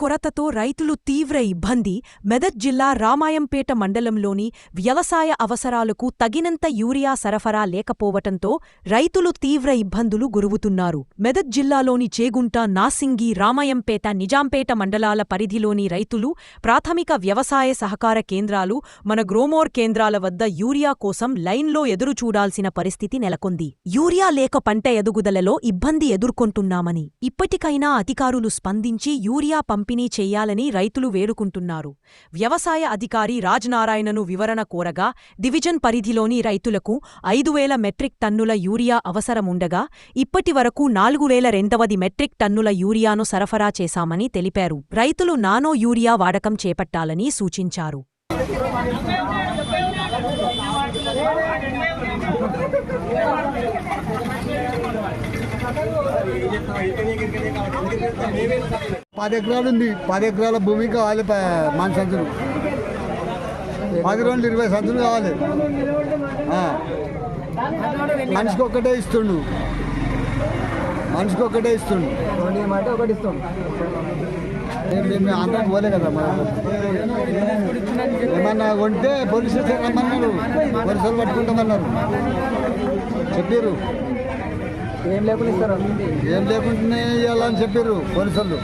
కొరతతో రైతులు తీవ్ర ఇబ్బంది. మెదక్ జిల్లా రామాయంపేట మండలంలోని వ్యవసాయ అవసరాలకు తగినంత యూరియా సరఫరా లేకపోవటంతో రైతులు తీవ్ర ఇబ్బందులు గురవుతున్నారు. మెదక్ జిల్లాలోని చేగుంట, నాసింగి, రామాయంపేట, నిజాంపేట మండలాల పరిధిలోని రైతులు ప్రాథమిక వ్యవసాయ సహకార కేంద్రాలు, మన గ్రోమోర్ కేంద్రాల వద్ద యూరియా కోసం లైన్లో ఎదురుచూడాల్సిన పరిస్థితి నెలకొంది. యూరియా లేక పంట ఎదుగుదలలో ఇబ్బంది ఎదుర్కొంటున్నామని, ఇప్పటికైనా అధికారులు స్పందించి యూరియా పంపిణీ చెయ్యాలని రైతులు వేడుకుంటున్నారు. వ్యవసాయ అధికారి రాజ్నారాయణను వివరణ కోరగా, డివిజన్ పరిధిలోని రైతులకు 5,000 మెట్రిక్ టన్నుల యూరియా అవసరముండగా ఇప్పటివరకు 4,200 మెట్రిక్ టన్నుల యూరియాను సరఫరా చేశామని తెలిపారు. రైతులు నానో యూరియా వాడకం చేపట్టాలని సూచించారు. పది ఎకరాలు ఉంది. 10 ఎకరాల భూమి కావాలి. మన సంచులు 10 రోజులు 20 సంచులు కావాలి. మనిషికి ఒక్కటే ఇస్తుండు. ఒకటి ఇస్తుండు. మేము అందరం పోలే కదా. ఏమన్నా కొంటే పోలీసు స్టేషన్ రమ్మన్నారు. పోలీసులు పట్టుకుంటామన్నారు. చెప్పారు ఏం లేకుండా ఇస్తారు. ఏం లేకుండానే ఇవ్వాలని చెప్పారు పోలీసులు.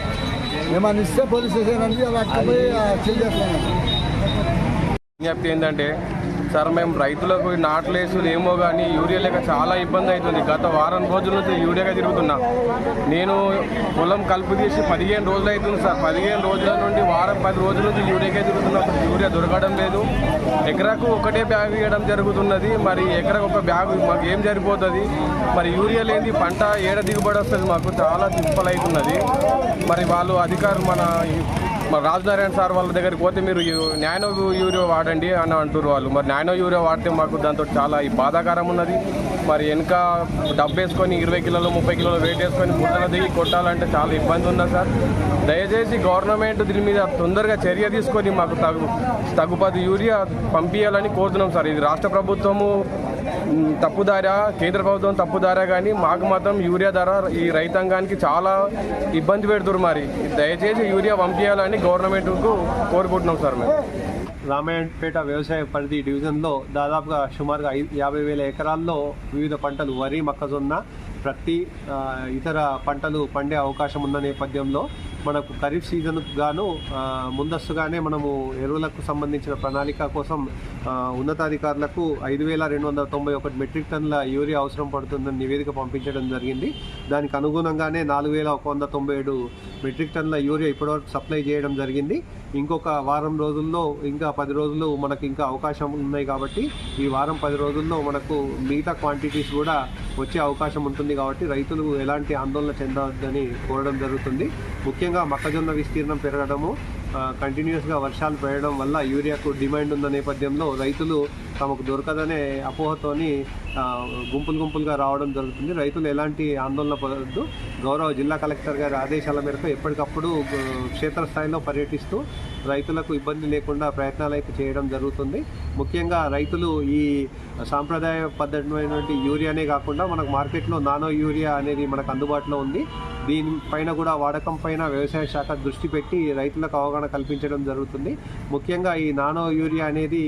ఏమన్నా ఇస్తే పోలీస్ స్టేషన్ అంటే అట్టుకుపోయి చిల్ చేస్తున్నాం. విజ్ఞప్తి ఏంటంటే, సార్ మేము రైతులకు నాట్లేసులు ఏమో కానీ యూరియా లేక చాలా ఇబ్బంది అవుతుంది. గత వారం రోజుల నుంచి యూరియాగా తిరుగుతున్నా. నేను పొలం కలుపు తీసి 15 రోజులు అవుతుంది సార్. 15 రోజుల నుండి వారం 10 రోజుల నుంచి యూరియాగా తిరుగుతున్నా. యూరియా దొరకడం లేదు. ఎకరాకు ఒకటే బ్యాగ్ ఇవ్వడం జరుగుతున్నది. మరి ఎకరకు ఒక బ్యాగ్ మాకు ఏం సరిపోతుంది? మరి యూరియా లేని పంట ఏడ దిగుబడి వస్తుంది? మాకు చాలా తిప్పలు అవుతున్నది. మరి వాళ్ళు అధికారులు మన రాజ్నారాయణ సార్ వాళ్ళ దగ్గరికి పోతే మీరు నానో యూరియా వాడండి అని అంటారు వాళ్ళు. మరి నానో యూరియా వాడితే మాకు దాంతో చాలా బాధాకరం ఉన్నది. మరి వెనక డబ్బు వేసుకొని 20 కిలోలు 30 కిలోలు వెయిట్ వేసుకొని బుట్టలు దిగి కొట్టాలంటే చాలా ఇబ్బంది ఉన్నది సార్. దయచేసి గవర్నమెంట్ దీని మీద తొందరగా చర్య తీసుకొని మాకు తగుపది యూరియా పంపించాలని కోరుతున్నాం సార్. ఇది రాష్ట్ర ప్రభుత్వము తప్పుదారా, కేంద్ర ప్రభుత్వం తప్పుదారా, కానీ మాకు మాత్రం యూరియా ధర ఈ రైతాంగానికి చాలా ఇబ్బంది పెడుతున్నారు. మరి దయచేసి యూరియా పంపించాలని గవర్నమెంట్కు కోరుకుంటున్నాం సార్. మేము రామాయంపేట వ్యవసాయ పరిధి డివిజన్లో దాదాపుగా సుమారుగా 50,000 ఎకరాల్లో వివిధ పంటలు, వరి, మొక్కజొన్న, ప్రతి ఇతర పంటలు పండే అవకాశం ఉన్న నేపథ్యంలో మనకు ఖరీఫ్ సీజన్కు గాను ముందస్తుగానే మనము ఎరువులకు సంబంధించిన ప్రణాళిక కోసం ఉన్నతాధికారులకు 5,291 మెట్రిక్ టన్నుల యూరియా అవసరం పడుతుందని నివేదిక పంపించడం జరిగింది. దానికి అనుగుణంగానే 4,197 మెట్రిక్ టన్నుల యూరియా ఇప్పటివరకు సప్లై చేయడం జరిగింది. ఇంకొక వారం రోజుల్లో, ఇంకా 10 రోజులు మనకు ఇంకా అవకాశం ఉన్నాయి కాబట్టి ఈ వారం 10 రోజుల్లో మనకు మిగతా క్వాంటిటీస్ కూడా వచ్చే అవకాశం ఉంటుంది. కాబట్టి రైతులు ఎలాంటి ఆందోళన చెందవద్దని కోరడం జరుగుతుంది. ముఖ్యంగా మొక్కజొన్న విస్తీర్ణం పెరగడము, కంటిన్యూస్గా వర్షాలు పడడం వల్ల యూరియాకు డిమాండ్ ఉన్న నేపథ్యంలో రైతులు తమకు దొరకదనే అపోహతోని గుంపులుగా రావడం జరుగుతుంది. రైతులు ఎలాంటి ఆందోళన పడవద్దు. గౌరవ జిల్లా కలెక్టర్ గారి ఆదేశాల మేరకు ఎప్పటికప్పుడు క్షేత్రస్థాయిలో పర్యటిస్తూ రైతులకు ఇబ్బంది లేకుండా ప్రయత్నాలు అయితే చేయడం జరుగుతుంది. ముఖ్యంగా రైతులు ఈ సాంప్రదాయ పద్ధతిమైనటువంటి యూరియానే కాకుండా మనకు మార్కెట్లో నానో యూరియా అనేది మనకు అందుబాటులో ఉంది. దీనిపైన కూడా వాడకం పైన వ్యవసాయ శాఖ దృష్టి పెట్టి రైతులకు అవగాహన కల్పించడం జరుగుతుంది. ముఖ్యంగా ఈ నానో యూరియా అనేది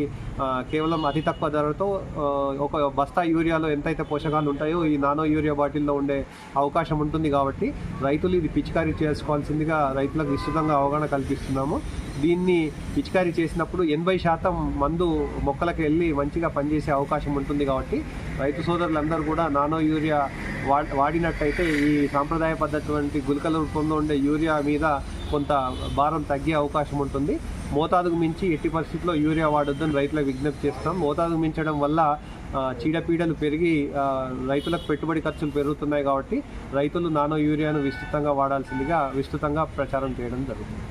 కేవలం అతి తక్కువ ధరతో ఒక బస్తా యూరియాలో ఎంతైతే పోషకాలు ఉంటాయో ఈ నానో యూరియా బాటిల్లో ఉండే అవకాశం ఉంటుంది. కాబట్టి రైతులు ఇది పిచికారీ చేసుకోవాల్సిందిగా రైతులకు విస్తృతంగా అవగాహన కల్పిస్తున్నాము. దీన్ని పిచికారీ చేసినప్పుడు 80% మందు మొక్కలకు వెళ్ళి మంచిగా పనిచేసే అవకాశం ఉంటుంది. కాబట్టి రైతు సోదరులందరూ కూడా నానో యూరియా వాడినట్టయితే ఈ సాంప్రదాయ పద్ధతి వంటి గుళికల రూపంలో ఉండే యూరియా మీద కొంత భారం తగ్గే అవకాశం ఉంటుంది. మోతాదుకు మించి ఎట్టి పరిస్థితుల్లో యూరియా వాడొద్దని రైతులకు విజ్ఞప్తి చేస్తాం. మోతాదుకు మించడం వల్ల చీడపీడలు పెరిగి రైతులకు పెట్టుబడి ఖర్చులు పెరుగుతున్నాయి. కాబట్టి రైతులు నానో యూరియాను విస్తృతంగా వాడాల్సిందిగా విస్తృతంగా ప్రచారం చేయడం జరుగుతుంది.